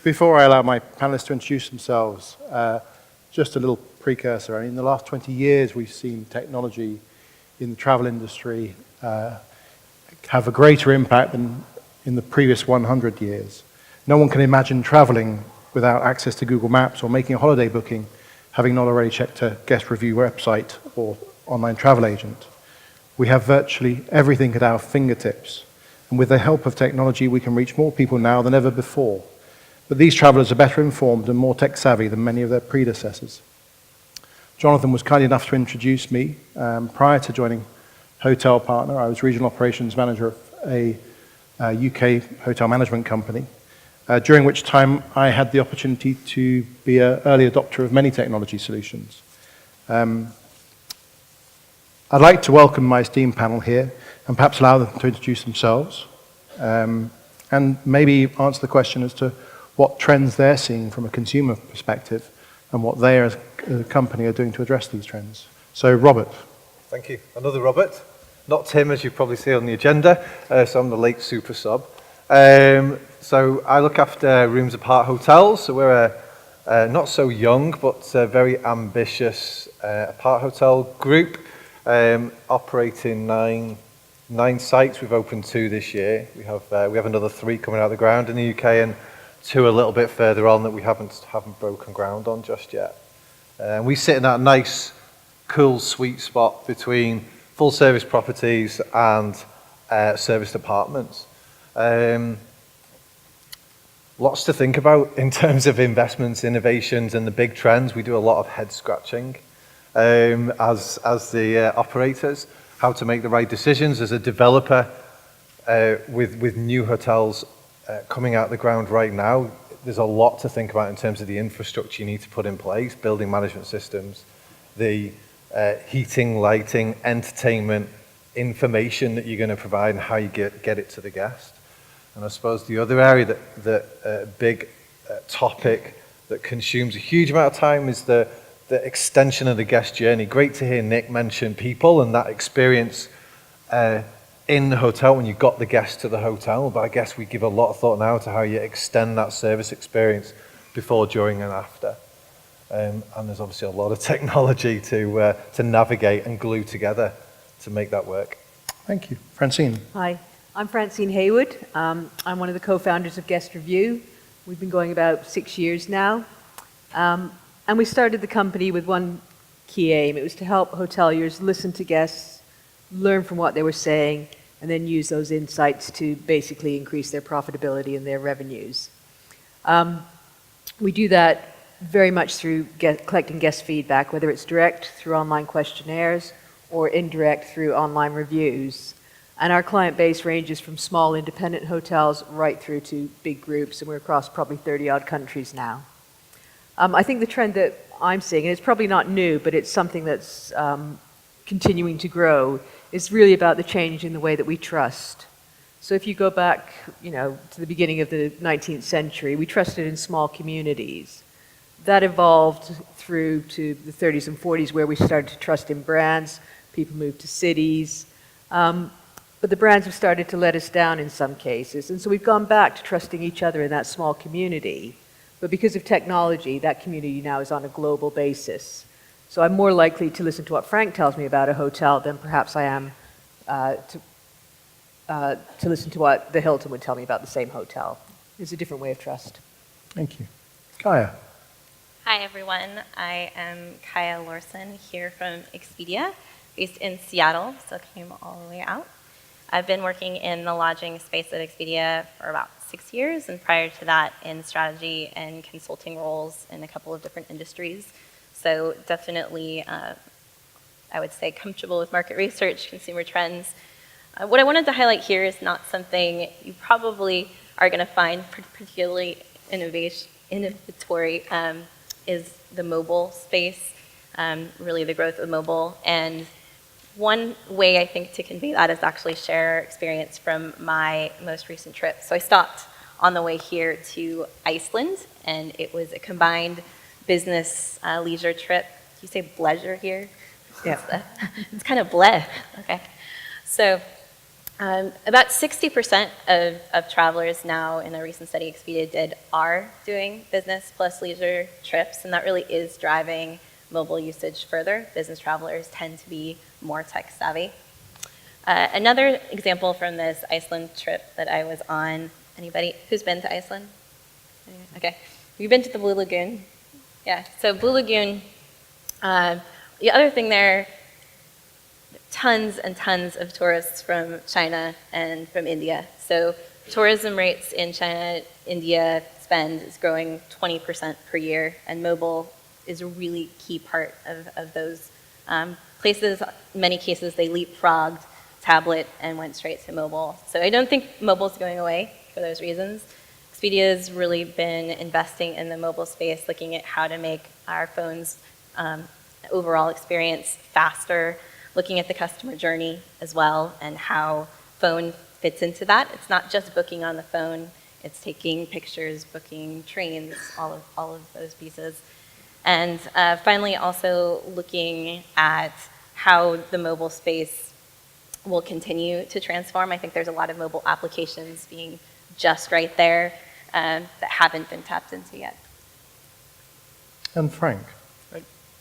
Before I allow my panelists to introduce themselves, just a little precursor. I mean, in the last 20 years, we've seen technology in the travel industry have a greater impact than in the previous 100 years. No one can imagine traveling without access to Google Maps or making a holiday booking, having not already checked a guest review website or online travel agent. We have virtually everything at our fingertips. And with the help of technology, we can reach more people now than ever before. But these travelers are better informed and more tech savvy than many of their predecessors. Jonathan was kind enough to introduce me. Prior to joining Hotel Partner, I was regional operations manager of a UK hotel management company, during which time I had the opportunity to be an early adopter of many technology solutions. I'd like to welcome my esteemed panel here and perhaps allow them to introduce themselves and maybe answer the question as to what trends they're seeing from a consumer perspective and what they as a company are doing to address these trends. So, Robert. Thank you. Another Robert. Not Tim, as you probably see on the agenda, so I'm the late super sub. So I look after Rooms Apart Hotels, so we're a not so young, but very ambitious apart hotel group, operating nine sites. We've opened 2 this year. We have another 3 coming out of the ground in the UK and 2 a little bit further on that we haven't broken ground on just yet. We sit in that nice, cool, sweet spot between full service properties and serviced apartments. Lots to think about in terms of investments, innovations, and the big trends. We do a lot of head scratching as the operators, how to make the right decisions as a developer with new hotels coming out the ground right now. There's a lot to think about in terms of the infrastructure you need to put in place, building management systems, the heating, lighting, entertainment, information that you're going to provide and how you get it to the guest. And I suppose the other area that big topic that consumes a huge amount of time is the extension of the guest journey. Great to hear Nick mention people and that experience in the hotel when you got the guest to the hotel, but I guess we give a lot of thought now to how you extend that service experience before, during, and after. And there's obviously a lot of technology to navigate and glue together to make that work. Thank you. Francine. Hi, I'm Francine Haywood. I'm one of the co-founders of Guest Review. We've been going about 6 years now. And we started the company with one key aim. It was to help hoteliers listen to guests, learn from what they were saying, and then use those insights to basically increase their profitability and their revenues. We do that very much through collecting guest feedback, whether it's direct through online questionnaires or indirect through online reviews. And our client base ranges from small independent hotels right through to big groups, and we're across probably 30-odd countries now. I think the trend that I'm seeing, and it's probably not new, but it's something that's continuing to grow, is really about the change in the way that we trust. So if you go back, to the beginning of the 19th century, we trusted in small communities. That evolved through to the 30s and 40s, where we started to trust in brands. People moved to cities. But the brands have started to let us down in some cases. And so we've gone back to trusting each other in that small community. But because of technology, that community now is on a global basis. So I'm more likely to listen to what Frank tells me about a hotel than perhaps I am to listen to what the Hilton would tell me about the same hotel. It's a different way of trust. Thank you. Kaya. Hi, everyone. I am Kaya Larson here from Expedia, based in Seattle, so came all the way out. I've been working in the lodging space at Expedia for about 6 years, and prior to that in strategy and consulting roles in a couple of different industries. So definitely, I would say, comfortable with market research, consumer trends. What I wanted to highlight here is not something you probably are going to find particularly innovatory, is the mobile space, really the growth of mobile. And one way I think to convey that is actually share experience from my most recent trip. So I stopped on the way here to Iceland, and it was a combined business leisure trip. Do you say pleasure here? Yeah. It's kind of bleh. Okay. So About 60% of travelers now in a recent study Expedia did are doing business plus leisure trips, and that really is driving mobile usage further. Business travelers tend to be more tech savvy. Another example from this Iceland trip that I was on, anybody who's been to Iceland? Okay, you've been to the Blue Lagoon? Yeah, so Blue Lagoon, the other thing there, tons and tons of tourists from China and from India. So tourism rates in China, India spend is growing 20% per year, and mobile is a really key part of those places. In many cases, they leapfrogged tablet and went straight to mobile. So I don't think mobile's going away for those reasons. Expedia has really been investing in the mobile space, looking at how to make our phones overall experience faster, looking at the customer journey as well and how phone fits into that. It's not just booking on the phone, it's taking pictures, booking trains, all of those pieces. And finally, also looking at how the mobile space will continue to transform. I think there's a lot of mobile applications being just right there that haven't been tapped into yet. And Frank.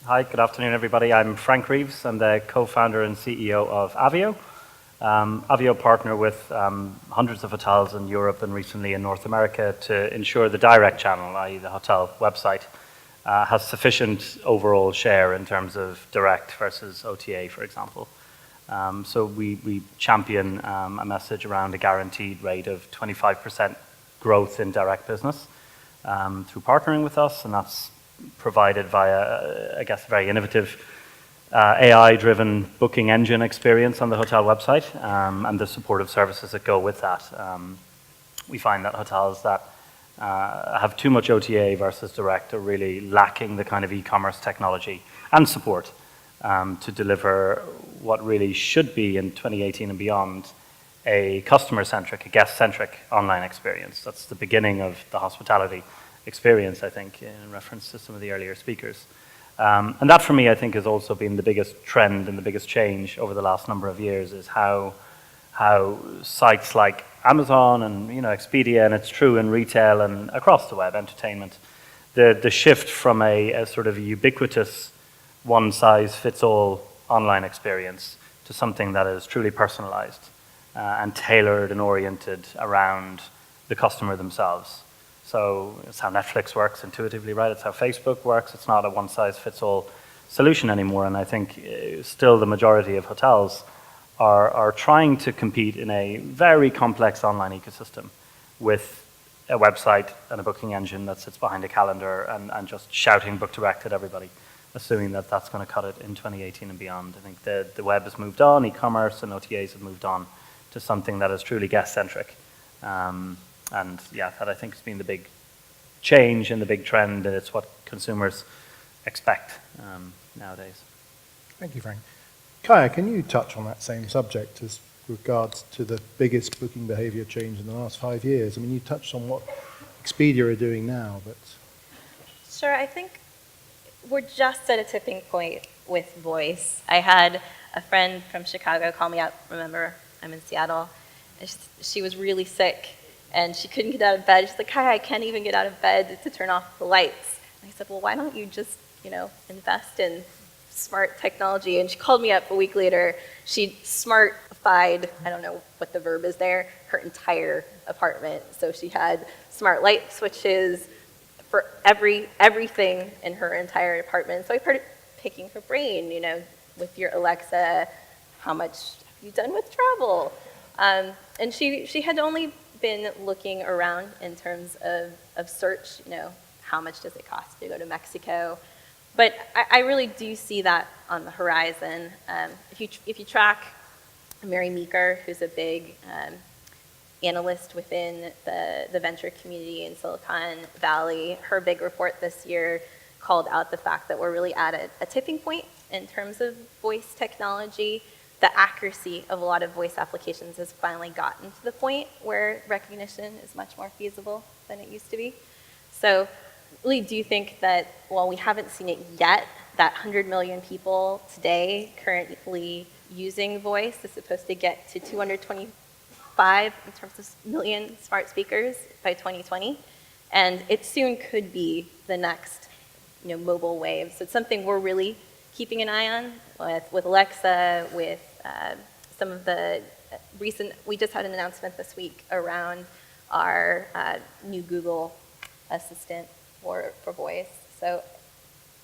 Hi, good afternoon, everybody. I'm Frank Reeves. I'm the co-founder and CEO of Avio. Avio partner with hundreds of hotels in Europe and recently in North America to ensure the direct channel, i.e. the hotel website, has sufficient overall share in terms of direct versus OTA, for example. So we champion a message around a guaranteed rate of 25% growth in direct business through partnering with us, and that's provided via, I guess, a very innovative AI-driven booking engine experience on the hotel website and the supportive services that go with that. We find that hotels that have too much OTA versus direct are really lacking the kind of e-commerce technology and support to deliver what really should be in 2018 and beyond a customer-centric, a guest-centric online experience. That's the beginning of the hospitality experience, I think, in reference to some of the earlier speakers. And that, for me, I think, has also been the biggest trend and the biggest change over the last number of years is how sites like Amazon and Expedia, and it's true in retail and across the web, entertainment, the shift from a sort of ubiquitous one-size-fits-all online experience to something that is truly personalized and tailored and oriented around the customer themselves. So it's how Netflix works intuitively, right? It's how Facebook works. It's not a one-size-fits-all solution anymore. And I think still the majority of hotels are trying to compete in a very complex online ecosystem with a website and a booking engine that sits behind a calendar and just shouting book direct at everybody, assuming that that's going to cut it in 2018 and beyond. I think the web has moved on, e-commerce and OTAs have moved on to something that is truly guest-centric. And yeah, that I think has been the big change and the big trend, and it's what consumers expect nowadays. Thank you, Frank. Kaya, can you touch on that same subject as regards to the biggest booking behavior change in the last 5 years? I mean, you touched on what Expedia are doing now, but... Sure, I think we're just at a tipping point with voice. I had a friend from Chicago call me up. Remember, I'm in Seattle. She was really sick, and she couldn't get out of bed. She's like, "Hi, I can't even get out of bed to turn off the lights." And I said, "Well, why don't you just, invest in smart technology?" And she called me up a week later. She smartified, I don't know what the verb is there, her entire apartment. So she had smart light switches for everything in her entire apartment. So I started picking her brain, with your Alexa, how much have you done with travel? And she had only been looking around in terms of search, how much does it cost to go to Mexico? But I really do see that on the horizon. If you track Mary Meeker, who's a big analyst within the venture community in Silicon Valley, her big report this year called out the fact that we're really at a tipping point in terms of voice technology. The accuracy of a lot of voice applications has finally gotten to the point where recognition is much more feasible than it used to be. So really do think that while we haven't seen it yet, that 100 million people today currently using voice is supposed to get to 220 5 in terms of million smart speakers by 2020, and it soon could be the next mobile wave. So it's something we're really keeping an eye on with Alexa, with some of the we just had an announcement this week around our new Google Assistant for voice. So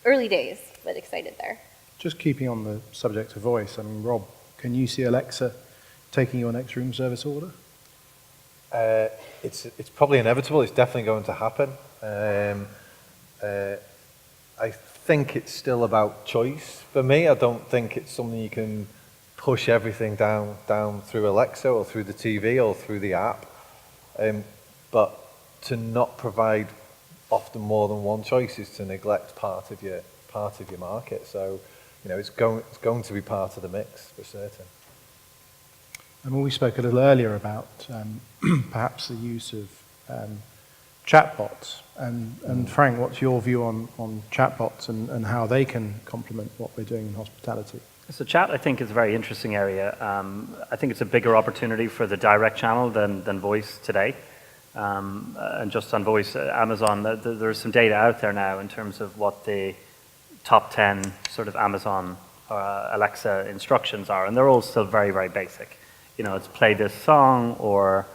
early days, but excited there. Just keeping on the subject of voice, I mean, Rob, can you see Alexa taking your next room service order? It's probably inevitable. It's definitely going to happen. I think it's still about choice for me. I don't think it's something you can push everything down through Alexa or through the TV or through the app. But to not provide often more than one choice is to neglect part of your market. So, it's going to be part of the mix for certain. And when we spoke a little earlier about perhaps the use of chatbots, and Frank, what's your view on chatbots and how they can complement what we're doing in hospitality? So chat, I think, is a very interesting area. I think it's a bigger opportunity for the direct channel than voice today. And just on voice, Amazon, there's some data out there now in terms of what the top 10 sort of Amazon Alexa instructions are, and they're all still very, very basic. It's play this song, or,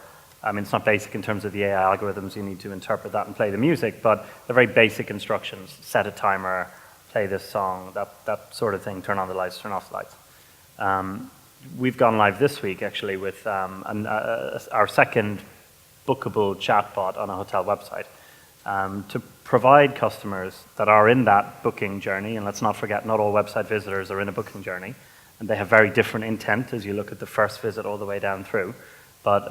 it's not basic in terms of the AI algorithms, you need to interpret that and play the music, but they're very basic instructions: set a timer, play this song, that sort of thing, turn on the lights, turn off the lights. We've gone live this week, actually, with our second bookable chatbot on a hotel website to provide customers that are in that booking journey, and let's not forget, not all website visitors are in a booking journey, and they have very different intent as you look at the first visit all the way down through. But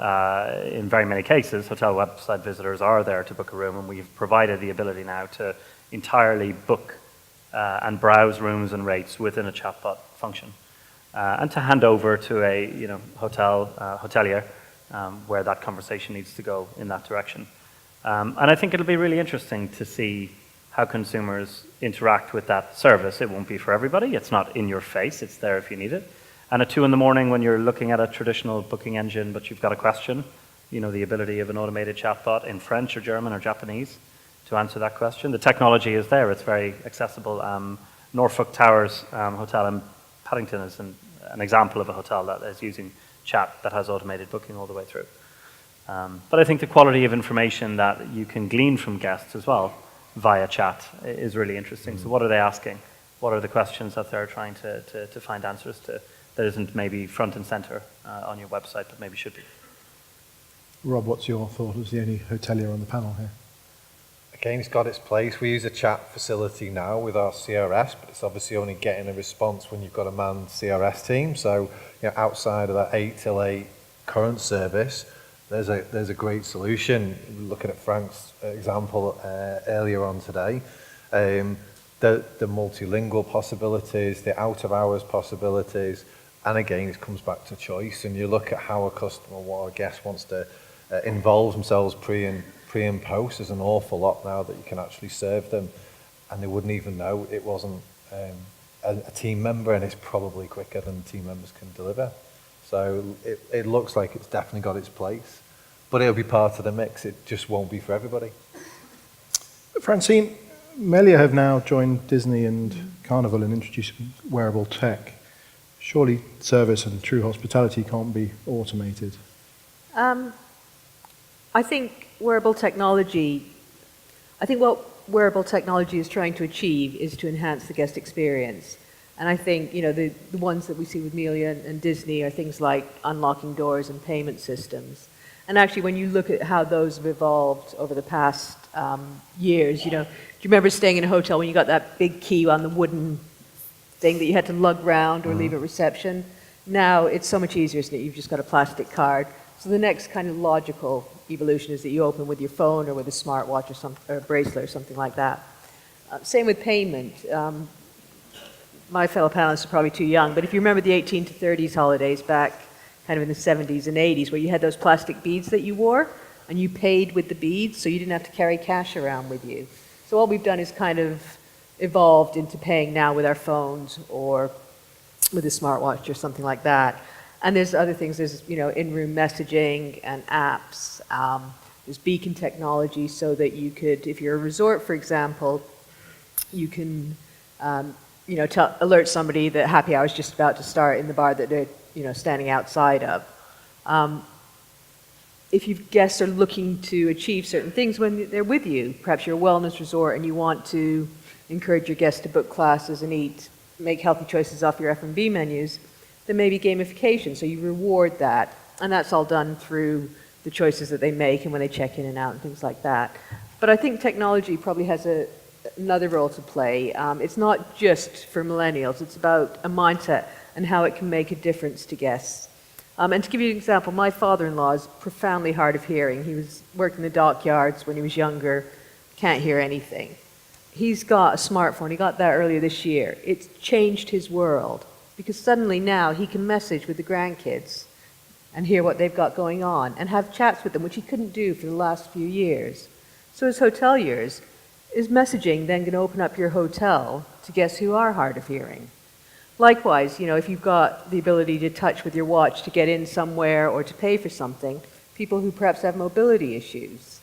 in very many cases, hotel website visitors are there to book a room, and we've provided the ability now to entirely book and browse rooms and rates within a chatbot function, and to hand over to a hotelier where that conversation needs to go in that direction. And I think it'll be really interesting to see how consumers interact with that service. It won't be for everybody. It's not in your face. It's there if you need it. And at 2 in the morning, when you're looking at a traditional booking engine, but you've got a question, the ability of an automated chatbot in French or German or Japanese to answer that question. The technology is there. It's very accessible. Norfolk Towers Hotel in Paddington is an example of a hotel that is using chat that has automated booking all the way through. But I think the quality of information that you can glean from guests as well via chat is really interesting. So what are they asking? What are the questions that they're trying to find answers to that isn't maybe front and center on your website, but maybe should be? Rob, what's your thought as the only hotelier on the panel here? Again, it's got its place. We use a chat facility now with our CRS, but it's obviously only getting a response when you've got a manned CRS team. So, outside of that 8 till 8 current service, there's a great solution. Looking at Frank's example earlier on today, the multilingual possibilities, the out of hours possibilities, and again, it comes back to choice. And you look at how a customer, what a guest wants to involve themselves pre and post. There's an awful lot now that you can actually serve them, and they wouldn't even know it wasn't a team member, and it's probably quicker than team members can deliver. So it looks like it's definitely got its place, but it'll be part of the mix. It just won't be for everybody. Francine, Melia have now joined Disney and Carnival in introducing wearable tech. Surely service and true hospitality can't be automated. I think wearable technology, what wearable technology is trying to achieve is to enhance the guest experience. And I think, the ones that we see with Melia and Disney are things like unlocking doors and payment systems. And actually, when you look at how those have evolved over the past years, do you remember staying in a hotel when you got that big key on the wooden thing that you had to lug round or leave at reception? Now it's so much easier, isn't it? You've just got a plastic card. So the next kind of logical evolution is that you open with your phone or with a smartwatch or a bracelet or something like that. Same with payment. My fellow panelists are probably too young, but if you remember the 18 to 30s holidays back kind of in the 70s and 80s, where you had those plastic beads that you wore and you paid with the beads, so you didn't have to carry cash around with you. So all we've done is kind of evolved into paying now with our phones or with a smartwatch or something like that. And there's other things, there's, in-room messaging and apps. There's beacon technology so that you could, if you're a resort, for example, you can, alert somebody that happy hour is just about to start in the bar that they're, standing outside of. If your guests are looking to achieve certain things when they're with you, perhaps you're a wellness resort and you want to encourage your guests to book classes and make healthy choices off your F&B menus, then maybe gamification, so you reward that. And that's all done through the choices that they make and when they check in and out and things like that. But I think technology probably has another role to play. It's not just for millennials, it's about a mindset and how it can make a difference to guests. And to give you an example, my father-in-law is profoundly hard of hearing. He was working in the dockyards when he was younger, can't hear anything. He's got a smartphone, he got that earlier this year. It's changed his world, because suddenly now he can message with the grandkids and hear what they've got going on and have chats with them, which he couldn't do for the last few years. So as hoteliers, is messaging then going to open up your hotel to guests who are hard of hearing? Likewise, if you've got the ability to touch with your watch to get in somewhere or to pay for something, people who perhaps have mobility issues,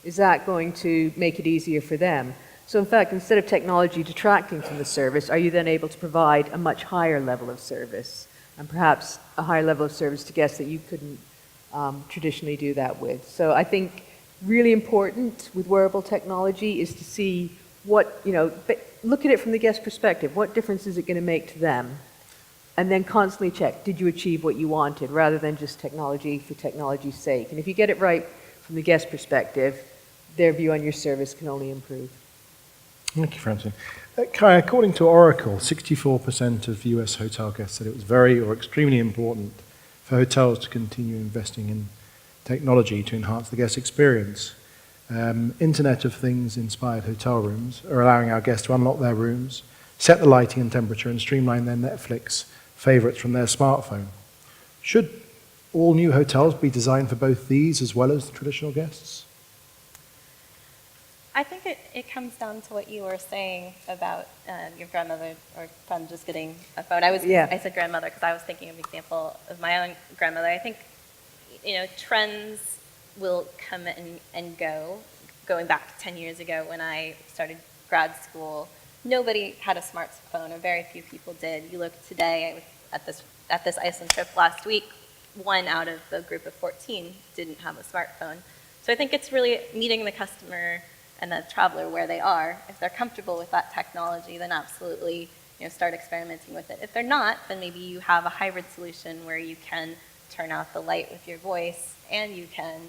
is that going to make it easier for them? So in fact, instead of technology detracting from the service, are you then able to provide a much higher level of service, and perhaps a higher level of service to guests that you couldn't traditionally do that with? So I think really important with wearable technology is to see what, look at it from the guest perspective. What difference is it going to make to them? And then constantly check, did you achieve what you wanted, rather than just technology for technology's sake? And if you get it right from the guest perspective, their view on your service can only improve. Thank you, Francine. Kai, according to Oracle, 64% of US hotel guests said it was very or extremely important for hotels to continue investing in technology to enhance the guest experience. Internet of Things inspired hotel rooms are allowing our guests to unlock their rooms, set the lighting and temperature, and streamline their Netflix favorites from their smartphone. Should all new hotels be designed for both these as well as the traditional guests? I think it comes down to what you were saying about your grandmother or friend just getting a phone. I said grandmother because I was thinking of an example of my own grandmother. I think, trends will come and go. Going back 10 years ago when I started grad school, nobody had a smartphone, or very few people did. You look today, I was at this Iceland trip last week, 1 out of the group of 14 didn't have a smartphone. So I think it's really meeting the customer and the traveler where they are. If they're comfortable with that technology, then absolutely, start experimenting with it. If they're not, then maybe you have a hybrid solution where you can turn out the light with your voice and you can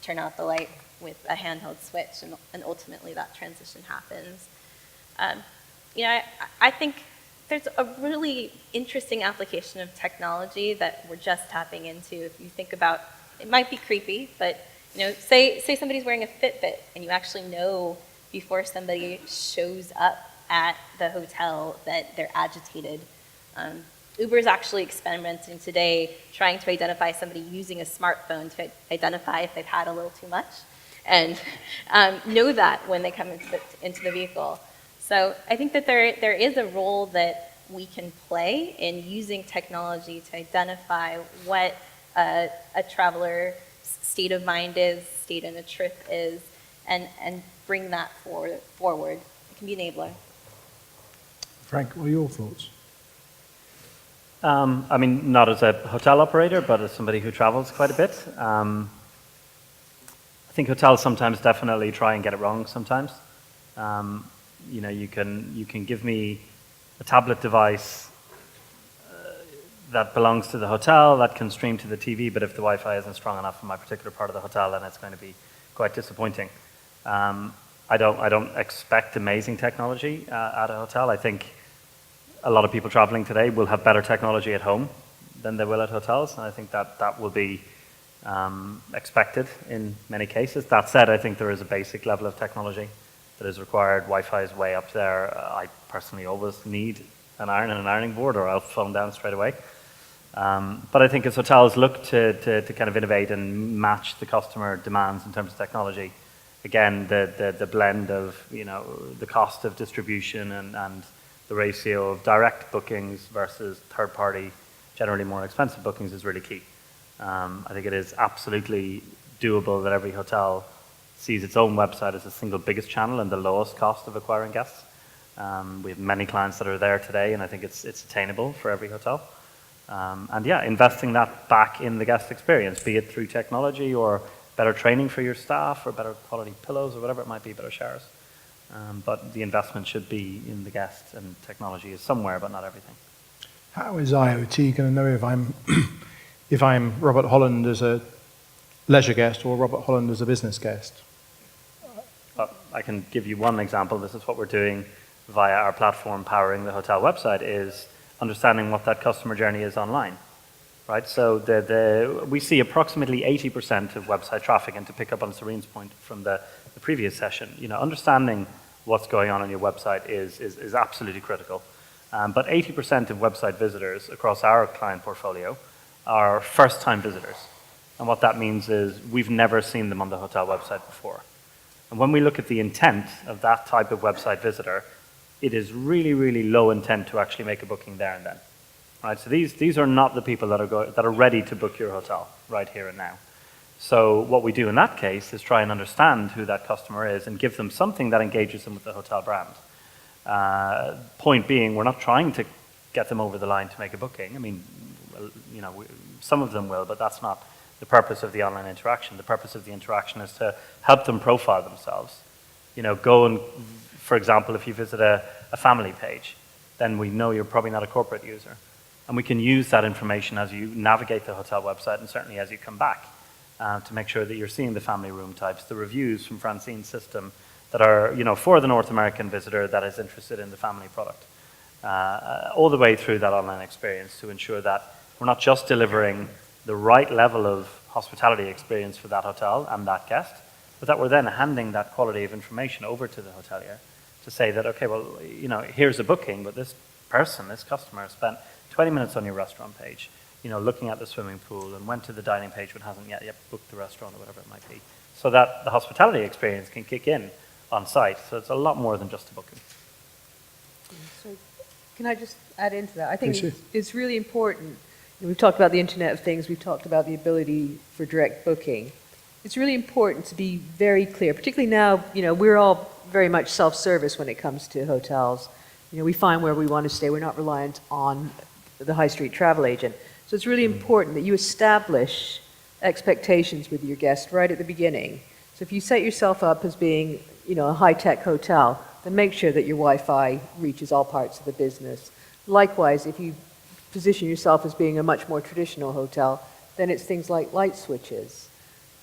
turn out the light with a handheld switch, and ultimately that transition happens. I think there's a really interesting application of technology that we're just tapping into. If you think about, it might be creepy, but say somebody's wearing a Fitbit and you actually know before somebody shows up at the hotel that they're agitated. Uber is actually experimenting today trying to identify somebody using a smartphone to identify if they've had a little too much and know that when they come into the vehicle. So I think that there is a role that we can play in using technology to identify what a traveler's state of mind is, state in a trip is, and bring that forward. It can be an enabler. Frank, what are your thoughts? Not as a hotel operator, but as somebody who travels quite a bit. I think hotels sometimes definitely try and get it wrong sometimes. You can give me a tablet device that belongs to the hotel that can stream to the TV, but if the Wi-Fi isn't strong enough in my particular part of the hotel, then it's going to be quite disappointing. I don't expect amazing technology at a hotel. I think a lot of people traveling today will have better technology at home than they will at hotels, and I think that will be expected in many cases. That said, I think there is a basic level of technology that is required. Wi-Fi is way up there. I personally always need an iron and an ironing board, or I'll phone down straight away. But I think as hotels look to kind of innovate and match the customer demands in terms of technology, again, the blend of the cost of distribution and the ratio of direct bookings versus third-party generally more expensive bookings is really key. I think it is absolutely doable that every hotel sees its own website as the single biggest channel and the lowest cost of acquiring guests. We have many clients that are there today, and I think it's attainable for every hotel. And yeah, investing that back in the guest experience, be it through technology or better training for your staff or better quality pillows or whatever it might be, better showers. But the investment should be in the guest, and technology is somewhere, but not everything. How is IoT going to know if I'm if I'm Robert Holland as a leisure guest or Robert Holland as a business guest? I can give you one example. This is what we're doing via our platform powering the hotel website, is understanding what that customer journey is online, right? So we see approximately 80% of website traffic, and to pick up on Serene's point from the previous session, understanding what's going on your website is absolutely critical. But 80% of website visitors across our client portfolio are first-time visitors. And what that means is we've never seen them on the hotel website before. And when we look at the intent of that type of website visitor, it is really, really low intent to actually make a booking there and then. Right? So these are not the people that are ready to book your hotel right here and now. So what we do in that case is try and understand who that customer is and give them something that engages them with the hotel brand. Point being, we're not trying to get them over the line to make a booking. I mean, some of them will, but that's not the purpose of the online interaction. The purpose of the interaction is to help them profile themselves. Go and, for example, if you visit a family page, then we know you're probably not a corporate user. And we can use that information as you navigate the hotel website, and certainly as you come back, to make sure that you're seeing the family room types, the reviews from Francine's system that are, for the North American visitor that is interested in the family product. All the way through that online experience to ensure that we're not just delivering the right level of hospitality experience for that hotel and that guest, but that we're then handing that quality of information over to the hotelier to say that, okay, well, here's a booking, but this person, this customer, spent 20 minutes on your restaurant page, looking at the swimming pool, and went to the dining page but hasn't yet booked the restaurant or whatever it might be. So that the hospitality experience can kick in on site. So it's a lot more than just a booking. So can I just add into that? I think it's really important. We've talked about the Internet of Things. We've talked about the ability for direct booking. It's really important to be very clear, particularly now, we're all very much self-service when it comes to hotels. We find where we want to stay. We're not reliant on the high street travel agent. So it's really important that you establish expectations with your guest right at the beginning. So if you set yourself up as being, a high-tech hotel, then make sure that your Wi-Fi reaches all parts of the business. Likewise, if you position yourself as being a much more traditional hotel, then it's things like light switches.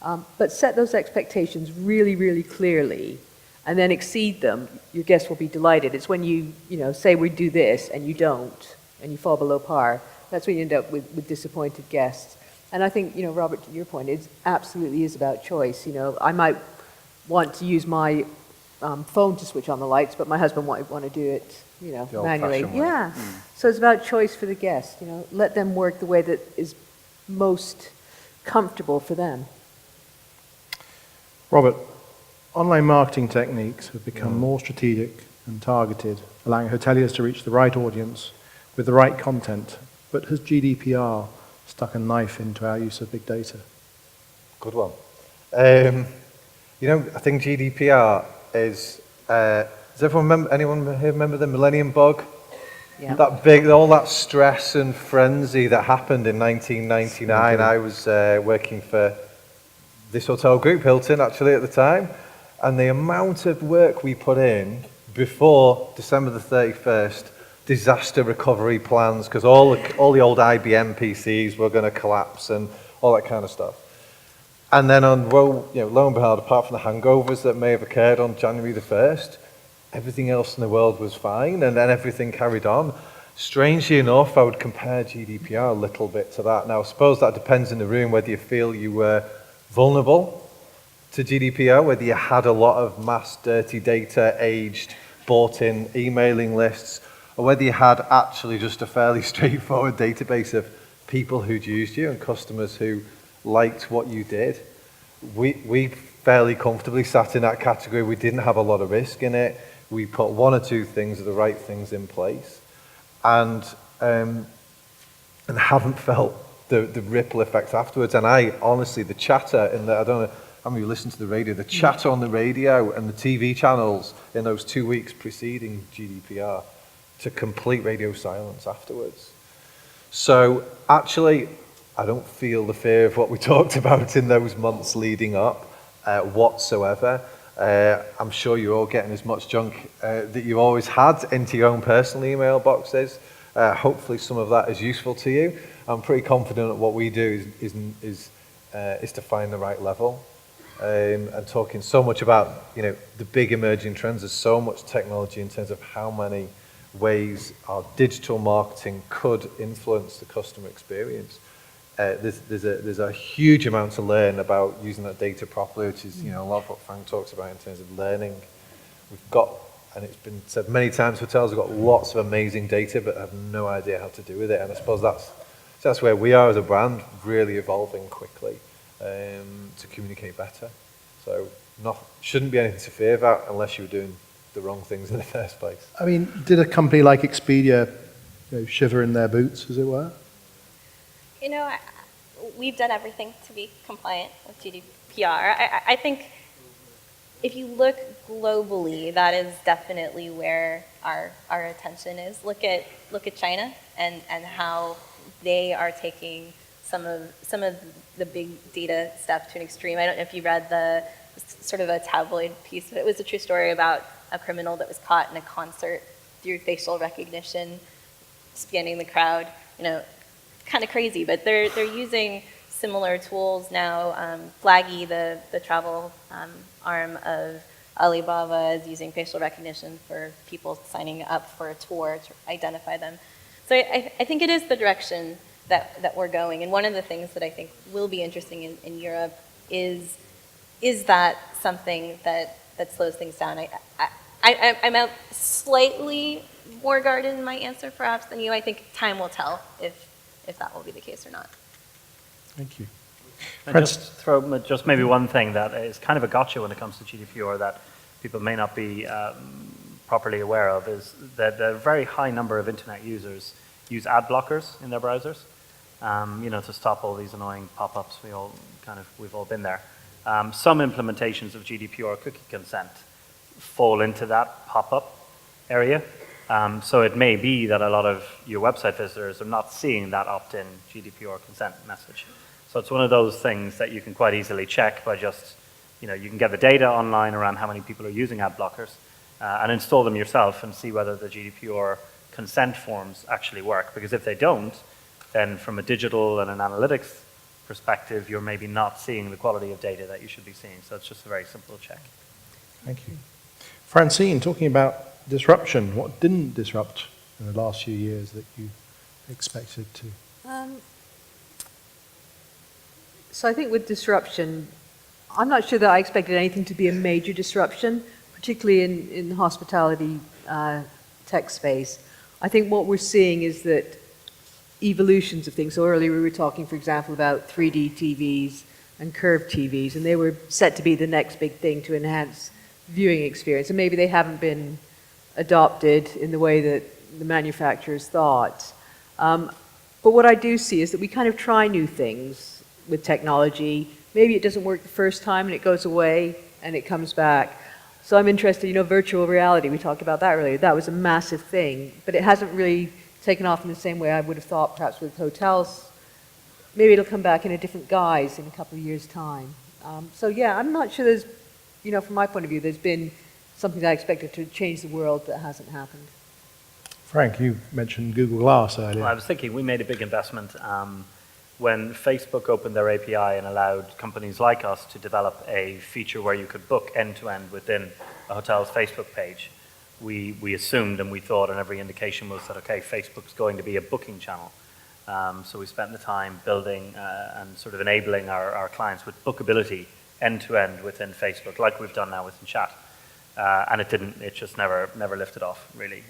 But set those expectations really, really clearly, and then exceed them. Your guests will be delighted. It's when you, say we do this and you don't, and you fall below par, that's when you end up with disappointed guests. And I think, Robert, to your point, it absolutely is about choice. I might want to use my phone to switch on the lights, but my husband might want to do it, manually. Yeah. So it's about choice for the guest. Let them work the way that is most comfortable for them. Robert, online marketing techniques have become more strategic and targeted, allowing hoteliers to reach the right audience with the right content. But has GDPR stuck a knife into our use of big data? Good one. I think GDPR is, does anyone here remember the Millennium Bug? Yeah. All that stress and frenzy that happened in 1999. I was working for this hotel group, Hilton, actually, at the time. And the amount of work we put in before December the 31st, disaster recovery plans, because all the old IBM PCs were going to collapse and all that kind of stuff. And then lo and behold, apart from the hangovers that may have occurred on January the 1st, everything else in the world was fine, and then everything carried on. Strangely enough, I would compare GDPR a little bit to that. Now, I suppose that depends in the room whether you feel you were vulnerable to GDPR, whether you had a lot of mass dirty data, aged, bought-in emailing lists, or whether you had actually just a fairly straightforward database of people who'd used you and customers who liked what you did. We fairly comfortably sat in that category. We didn't have a lot of risk in it. We put one or two things, the right things in place. And and haven't felt the ripple effects afterwards. And I honestly, the chatter in the, I don't know how many of you listen to the radio, the chatter on the radio and the TV channels in those 2 weeks preceding GDPR to complete radio silence afterwards. So actually, I don't feel the fear of what we talked about in those months leading up whatsoever. I'm sure you're all getting as much junk that you always had into your own personal email boxes. Hopefully some of that is useful to you. I'm pretty confident that what we do is to find the right level. And talking so much about the big emerging trends, there's so much technology in terms of how many ways our digital marketing could influence the customer experience. There's a huge amount to learn about using that data properly, which is a lot of what Frank talks about in terms of learning. We've got, and it's been said many times, hotels have got lots of amazing data, but have no idea how to do with it. And I suppose that's where we are as a brand, really evolving quickly to communicate better. So shouldn't be anything to fear about unless you were doing the wrong things in the first place. I mean, did a company like Expedia shiver in their boots, as it were? We've done everything to be compliant with GDPR. I think if you look globally, that is definitely where our attention is. Look at China and how they are taking some of the big data stuff to an extreme. I don't know if you read the sort of a tabloid piece, but it was a true story about a criminal that was caught in a concert through facial recognition, scanning the crowd. Kind of crazy, but they're using similar tools now. Flaggy, the travel arm of Alibaba, is using facial recognition for people signing up for a tour to identify them. So I think it is the direction that we're going. And one of the things that I think will be interesting in Europe is that something that slows things down. I'm out slightly more guarded in my answer perhaps than you. I think time will tell if that will be the case or not. Thank you. And just throw just maybe one thing that is kind of a gotcha when it comes to GDPR that people may not be properly aware of is that a very high number of internet users use ad blockers in their browsers, to stop all these annoying pop-ups. We've all been there. Some implementations of GDPR cookie consent fall into that pop-up area. So it may be that a lot of your website visitors are not seeing that opt-in GDPR consent message. So it's one of those things that you can quite easily check by just, you can get the data online around how many people are using ad blockers and install them yourself and see whether the GDPR consent forms actually work. Because if they don't, then from a digital and an analytics perspective, you're maybe not seeing the quality of data that you should be seeing. So it's just a very simple check. Thank you. Francine, talking about disruption, what didn't disrupt in the last few years that you expected to? So I think with disruption, I'm not sure that I expected anything to be a major disruption, particularly in the hospitality tech space. I think what we're seeing is that evolutions of things. So earlier we were talking, for example, about 3D TVs and curved TVs, and they were set to be the next big thing to enhance viewing experience. And maybe they haven't been adopted in the way that the manufacturers thought. But what I do see is that we kind of try new things with technology. Maybe it doesn't work the first time and it goes away and it comes back. So I'm interested, virtual reality, we talked about that earlier. That was a massive thing, but it hasn't really taken off in the same way I would have thought perhaps with hotels. Maybe it'll come back in a different guise in a couple of years' time. So yeah, I'm not sure there's, from my point of view, there's been something that I expected to change the world that hasn't happened. Frank, you mentioned Google Glass earlier. Well, I was thinking we made a big investment when Facebook opened their API and allowed companies like us to develop a feature where you could book end-to-end within a hotel's Facebook page. We assumed and we thought, and every indication was that, okay, Facebook's going to be a booking channel. So we spent the time building and sort of enabling our clients with bookability end-to-end within Facebook, like we've done now within Chat. And it just never lifted off, really.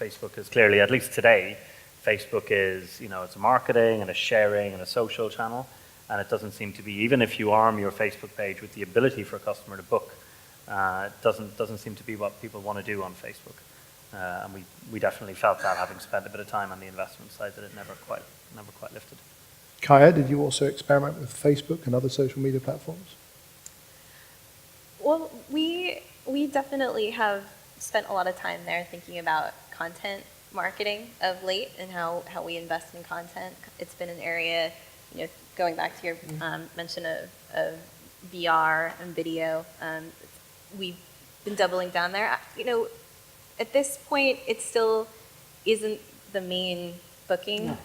Facebook is clearly, at least today, Facebook is, it's a marketing and a sharing and a social channel, and it doesn't seem to be, even if you arm your Facebook page with the ability for a customer to book, it doesn't seem to be what people want to do on Facebook. And we definitely felt that, having spent a bit of time on the investment side, that it never never quite lifted. Kaya, did you also experiment with Facebook and other social media platforms? Well, we definitely have spent a lot of time there thinking about content marketing of late and how we invest in content. It's been an area, going back to your mention of VR and video, we've been doubling down there. At this point, it still isn't the main booking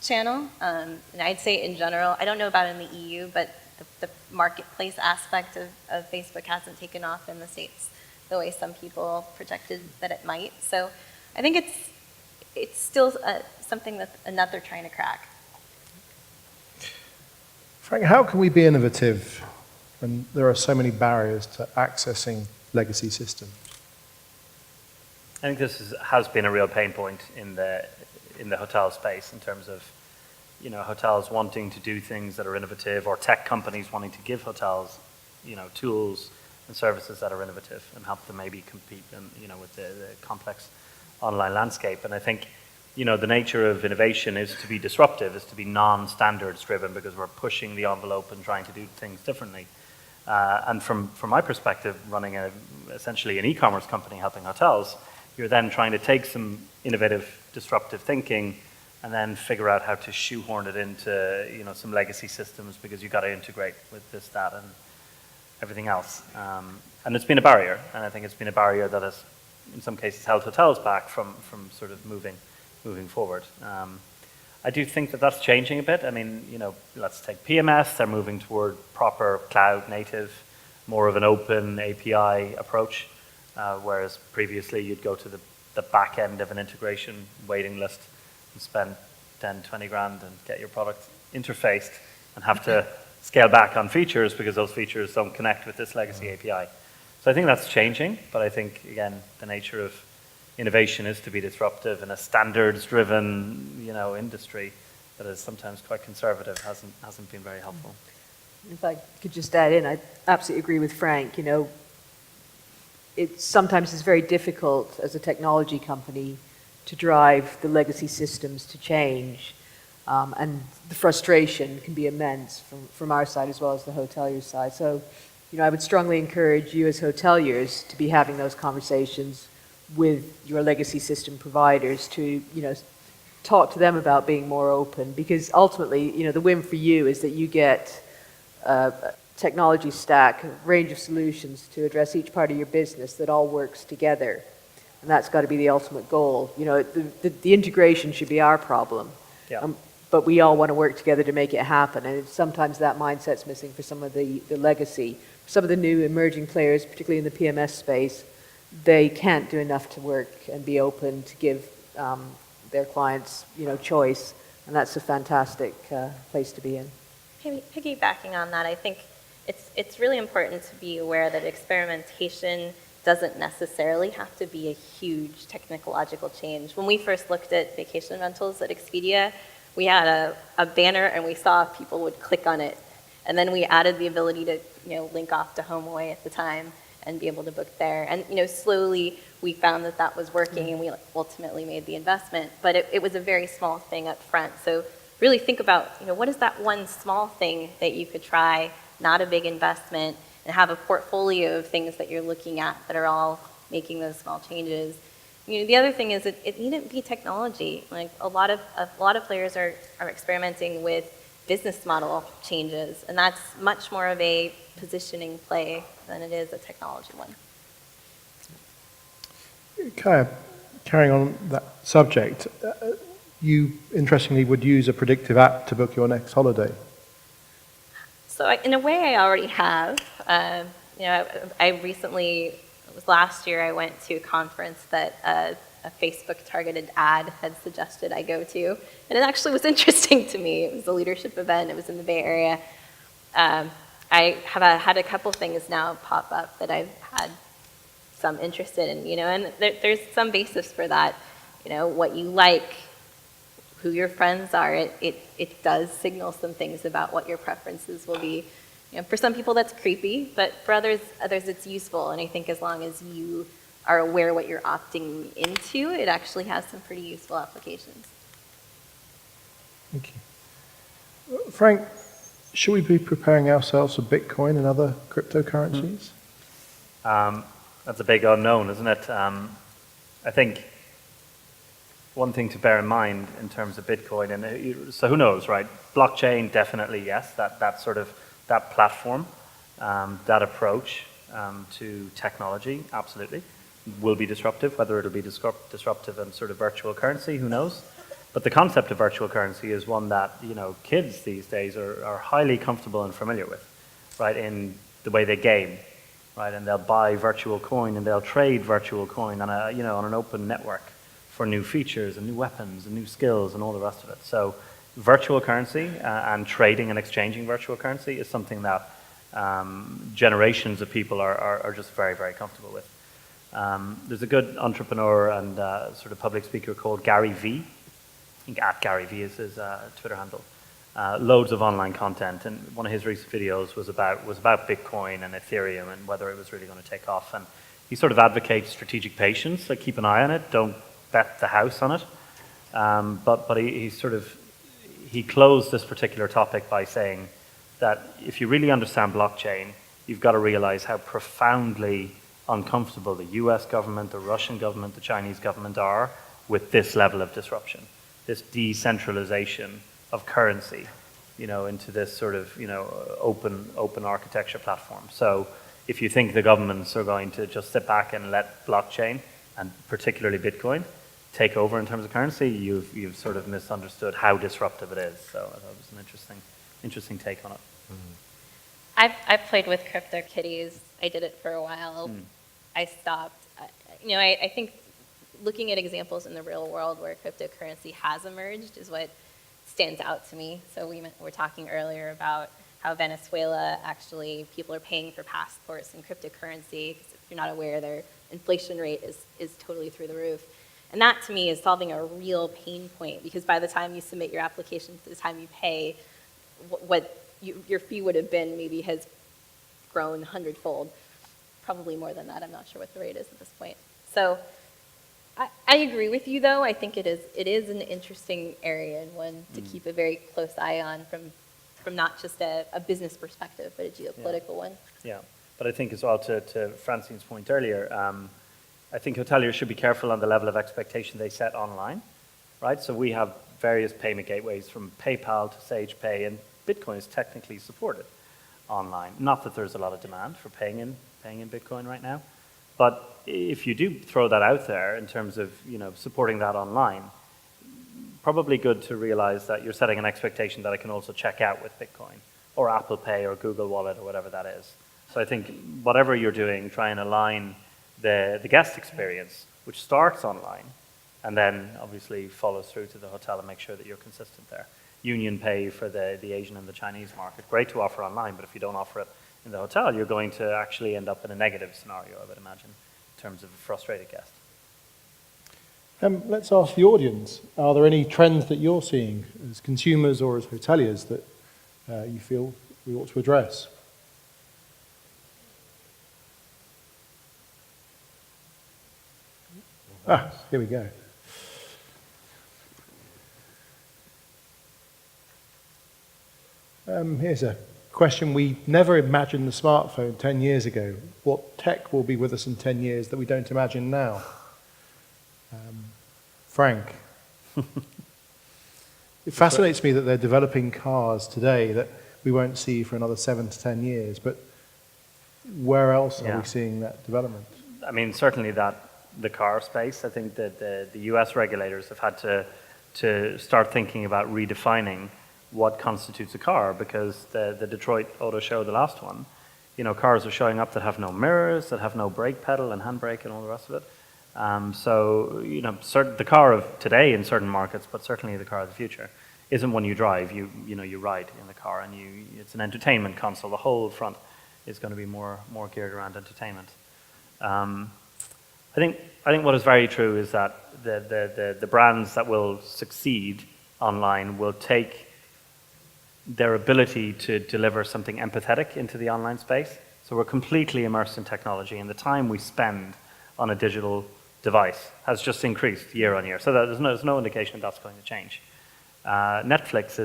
channel. And I'd say in general, I don't know about in the EU, but the marketplace aspect of Facebook hasn't taken off in the States the way some people projected that it might. So I think it's still something that they're trying to crack. Frank, how can we be innovative when there are so many barriers to accessing legacy systems? I think this has been a real pain point in the hotel space in terms of, hotels wanting to do things that are innovative, or tech companies wanting to give hotels, tools and services that are innovative and help them maybe compete, with the complex online landscape. And I think, the nature of innovation is to be disruptive, is to be non-standards driven, because we're pushing the envelope and trying to do things differently. And from my perspective, running essentially an e-commerce company helping hotels, you're then trying to take some innovative, disruptive thinking and then figure out how to shoehorn it into, some legacy systems, because you've got to integrate with this, that, and everything else. And it's been a barrier, and I think it's been a barrier that has, in some cases, held hotels back from sort of moving forward. I do think that that's changing a bit. I mean, let's take PMS. They're moving toward proper cloud native, more of an open API approach. Whereas previously you'd go to the back end of an integration waiting list and spend 10, 20 grand and get your product interfaced and have to scale back on features because those features don't connect with this legacy API. So I think that's changing, but I think, again, the nature of innovation is to be disruptive, in a standards-driven, industry that is sometimes quite conservative hasn't been very helpful. If I could just add in, I absolutely agree with Frank. It sometimes is very difficult as a technology company to drive the legacy systems to change. And the frustration can be immense from our side as well as the hotelier side. So, I would strongly encourage you as hoteliers to be having those conversations with your legacy system providers to, talk to them about being more open, because ultimately, the win for you is that you get a technology stack, a range of solutions to address each part of your business that all works together. And that's got to be the ultimate goal. The integration should be our problem. Yeah. But we all want to work together to make it happen. And sometimes that mindset's missing for some of the legacy. Some of the new emerging players, particularly in the PMS space, they can't do enough to work and be open to give their clients, choice. And that's a fantastic place to be in. Piggybacking on that, I think it's really important to be aware that experimentation doesn't necessarily have to be a huge technological change. When we first looked at vacation rentals at Expedia, we had a banner and we saw people would click on it. And then we added the ability to, link off to HomeAway at the time and be able to book there. And, slowly we found that was working and we ultimately made the investment. But it was a very small thing up front. So really think about, what is that one small thing that you could try, not a big investment, and have a portfolio of things that you're looking at that are all making those small changes. The other thing is it needn't be technology. Like a lot of players are experimenting with business model changes, and that's much more of a positioning play than it is a technology one. Kaya, carrying on that subject, you interestingly would use a predictive app to book your next holiday. So in a way, I already have. I recently, it was last year, I went to a conference that a Facebook targeted ad had suggested I go to, and it actually was interesting to me. It was a leadership event. It was in the Bay Area. I have had a couple things now pop up that I've had some interest in, and there's some basis for that. What you like, who your friends are, it does signal some things about what your preferences will be. For some people that's creepy, but for others it's useful. And I think as long as you are aware what you're opting into, it actually has some pretty useful applications. Thank you. Frank, should we be preparing ourselves for Bitcoin and other cryptocurrencies? That's a big unknown, isn't it? I think one thing to bear in mind in terms of Bitcoin, and so who knows, right? Blockchain, definitely yes. That sort of that platform, that approach to technology, absolutely, will be disruptive. Whether it'll be disruptive and sort of virtual currency, who knows? But the concept of virtual currency is one that kids these days are highly comfortable and familiar with, right? In the way they game, right? And they'll buy virtual coin and they'll trade virtual coin on on an open network for new features and new weapons and new skills and all the rest of it. So virtual currency and trading and exchanging virtual currency is something that generations of people are just very, very comfortable with. There's a good entrepreneur and sort of public speaker called Gary Vee. I think @GaryV is his Twitter handle. Loads of online content, and one of his recent videos was about Bitcoin and Ethereum and whether it was really going to take off. And he sort of advocates strategic patience, like keep an eye on it, don't bet the house on it. But he closed this particular topic by saying that if you really understand blockchain, you've got to realize how profoundly uncomfortable the US government, the Russian government, the Chinese government are with this level of disruption, this decentralization of currency, into this sort of, open architecture platform. So if you think the governments are going to just sit back and let blockchain, and particularly Bitcoin, take over in terms of currency, you've sort of misunderstood how disruptive it is. So that was an interesting take on it. I've played with CryptoKitties. I did it for a while. I stopped. I think looking at examples in the real world where cryptocurrency has emerged is what stands out to me. So we were talking earlier about how Venezuela, actually, people are paying for passports in cryptocurrency, because if you're not aware, their inflation rate is totally through the roof. And that, to me, is solving a real pain point, because by the time you submit your application to the time you pay, what your fee would have been maybe has grown 100-fold. Probably more than that. I'm not sure what the rate is at this point. So I agree with you, though. I think it is an interesting area, and one to keep a very close eye on from not just a business perspective, but a geopolitical one. Yeah, but I think as well, to Francine's point earlier, I think hoteliers should be careful on the level of expectation they set online, right? So we have various payment gateways from PayPal to SagePay, and Bitcoin is technically supported online. Not that there's a lot of demand for paying in Bitcoin right now, but if you do throw that out there in terms of supporting that online, probably good to realize that you're setting an expectation that I can also check out with Bitcoin or Apple Pay or Google Wallet or whatever that is. So I think whatever you're doing, try and align the guest experience, which starts online and then obviously follows through to the hotel, and make sure that you're consistent there. Union Pay for the Asian and the Chinese market, great to offer online, but if you don't offer it in the hotel, you're going to actually end up in a negative scenario, I would imagine, in terms of a frustrated guest. Let's ask the audience, are there any trends that you're seeing as consumers or as hoteliers that you feel we ought to address? Here we go. Here's a question. We never imagined the smartphone 10 years ago. What tech will be with us in 10 years that we don't imagine now? Frank. It fascinates me that they're developing cars today that we won't see for another 7 to 10 years, but where else are we seeing that development? I mean, certainly the car space, I think that the US regulators have had to start thinking about redefining what constitutes a car, because the Detroit Auto Show, the last one, cars are showing up that have no mirrors, that have no brake pedal and handbrake and all the rest of it. The car of today in certain markets, but certainly the car of the future, isn't one you drive. You ride in the car, and it's an entertainment console. The whole front is going to be more geared around entertainment. I think what is very true is that the brands that will succeed online will take their ability to deliver something empathetic into the online space. So we're completely immersed in technology, and the time we spend on a digital device has just increased year on year. So there's no indication that's going to change. Netflix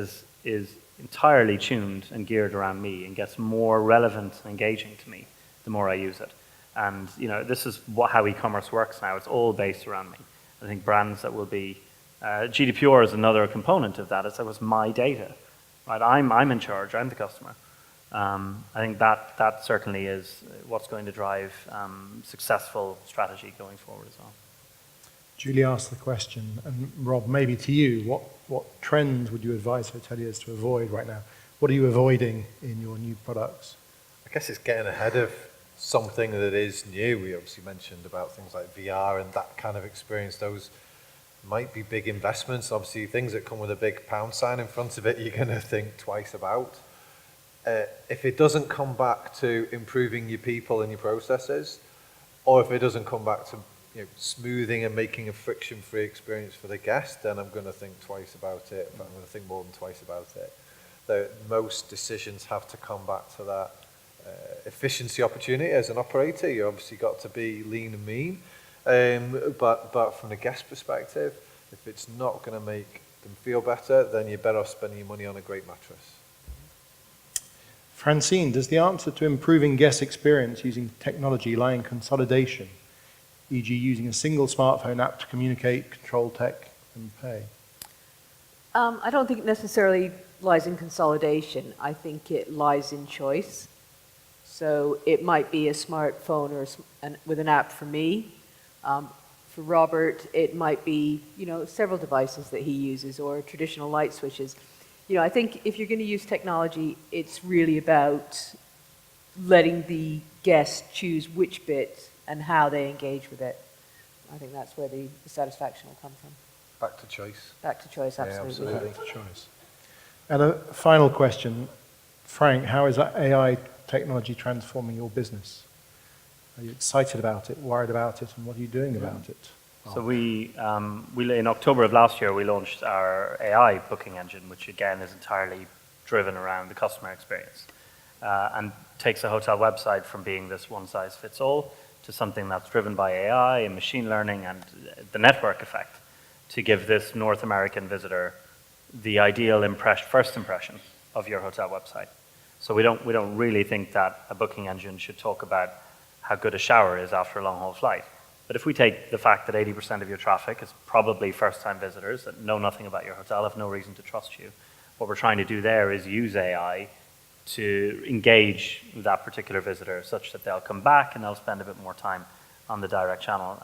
is entirely tuned and geared around me and gets more relevant and engaging to me the more I use it. And this is how e-commerce works now. It's all based around me. I think brands that will be GDPR is another component of that. It's my data, right? I'm in charge. I'm the customer. I think that certainly is what's going to drive successful strategy going forward as well. Julie asked the question, and Rob, maybe to you, what trends would you advise hoteliers to avoid right now? What are you avoiding in your new products? I guess it's getting ahead of something that is new. We obviously mentioned about things like VR and that kind of experience. Those might be big investments. Obviously, things that come with a big pound sign in front of it, you're going to think twice about. If it doesn't come back to improving your people and your processes, or if it doesn't come back to smoothing and making a friction-free experience for the guest, then I'm going to think twice about it. I'm going to think more than twice about it. Most decisions have to come back to that efficiency opportunity. As an operator, you obviously got to be lean and mean, but from the guest perspective, if it's not going to make them feel better, then you're better off spending your money on a great mattress. Francine, does the answer to improving guest experience using technology lie in consolidation, e.g. using a single smartphone app to communicate, control tech, and pay? I don't think it necessarily lies in consolidation. I think it lies in choice. So it might be a smartphone with an app for me. For Robert, it might be several devices that he uses or traditional light switches. I think if you're going to use technology, it's really about letting the guest choose which bit and how they engage with it. I think that's where the satisfaction will come from. Back to choice. Back to choice, absolutely. Yeah, absolutely. Back to choice. And a final question, Frank, how is that AI technology transforming your business? Are you excited about it, worried about it, and what are you doing about it? So we in October of last year, we launched our AI booking engine, which again is entirely driven around the customer experience and takes a hotel website from being this one-size-fits-all to something that's driven by AI and machine learning and the network effect to give this North American visitor the ideal first impression of your hotel website. So we don't really think that a booking engine should talk about how good a shower is after a long-haul flight. But if we take the fact that 80% of your traffic is probably first-time visitors that know nothing about your hotel, have no reason to trust you, what we're trying to do there is use AI to engage that particular visitor such that they'll come back and they'll spend a bit more time on the direct channel.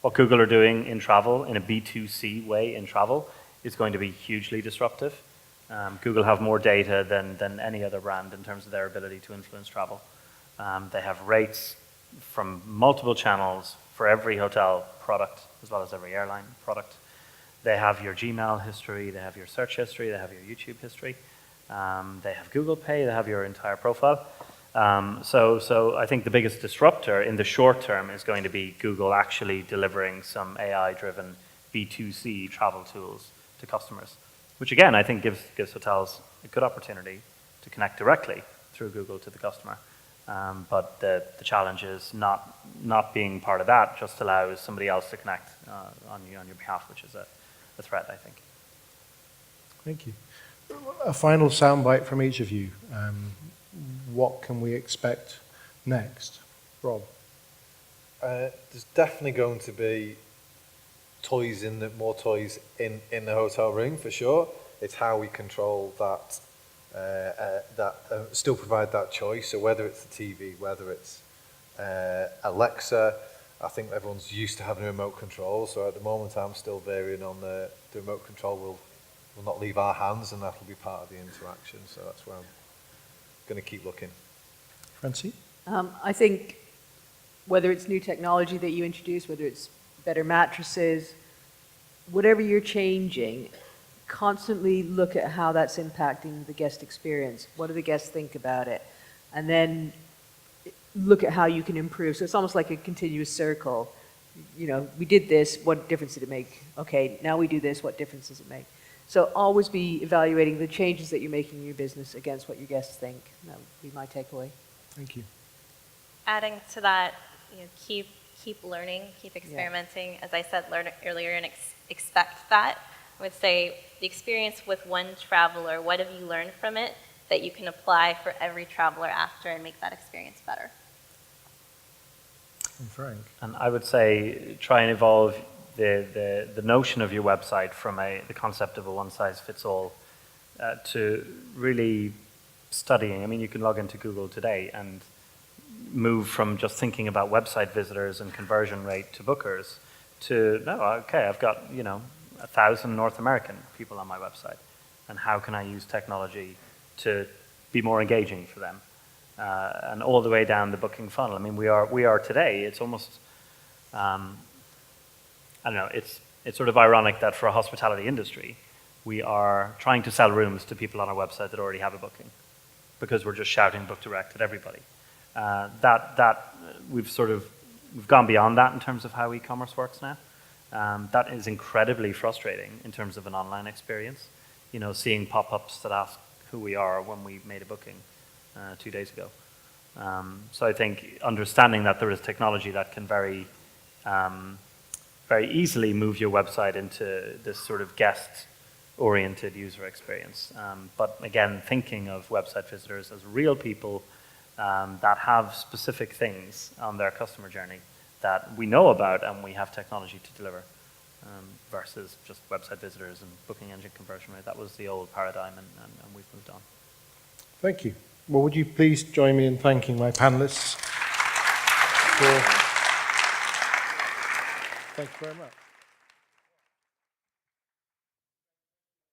What Google are doing in travel, in a B2C way in travel, is going to be hugely disruptive. Google have more data than any other brand in terms of their ability to influence travel. They have rates from multiple channels for every hotel product as well as every airline product. They have your Gmail history, they have your search history, they have your YouTube history. They have Google Pay, they have your entire profile. So I think the biggest disruptor in the short term is going to be Google actually delivering some AI-driven B2C travel tools to customers, which again I think gives hotels a good opportunity to connect directly through Google to the customer. But the challenge is not being part of that just allows somebody else to connect on your behalf, which is a threat, I think. Thank you. A final soundbite from each of you. What can we expect next? Rob? There's definitely going to be more toys in the hotel room for sure. It's how we control that. Still provide that choice. So whether it's the TV, whether it's Alexa, I think everyone's used to having a remote control. So at the moment, I'm still varying on the remote control will not leave our hands, and that will be part of the interaction. So that's where I'm going to keep looking. Francine? I think whether it's new technology that you introduce, whether it's better mattresses, whatever you're changing, constantly look at how that's impacting the guest experience. What do the guests think about it? And then look at how you can improve. So it's almost like a continuous circle. We did this, what difference did it make? Okay, now we do this, what difference does it make? So always be evaluating the changes that you're making in your business against what your guests think. That would be my takeaway. Thank you. Adding to that, keep learning, keep experimenting. As I said earlier, and expect that. I would say the experience with one traveler, what have you learned from it that you can apply for every traveler after and make that experience better? And Frank? And I would say try and evolve the notion of your website from the concept of a one-size-fits-all to really studying. I mean, you can log into Google today and move from just thinking about website visitors and conversion rate to bookers to, no, okay, I've got, 1,000 North American people on my website, and how can I use technology to be more engaging for them? And all the way down the booking funnel. I mean, we are today, it's almost, I don't know, it's sort of ironic that for a hospitality industry, we are trying to sell rooms to people on our website that already have a booking, because we're just shouting book direct at everybody. We've gone beyond that in terms of how e-commerce works now. That is incredibly frustrating in terms of an online experience. Seeing pop-ups that ask who we are when we made a booking 2 days ago. So I think understanding that there is technology that can very easily move your website into this sort of guest-oriented user experience. But again, thinking of website visitors as real people that have specific things on their customer journey that we know about and we have technology to deliver, versus just website visitors and booking engine conversion rate. That was the old paradigm, and we've moved on. Thank you. Well, would you please join me in thanking my panelists? Thank you very much.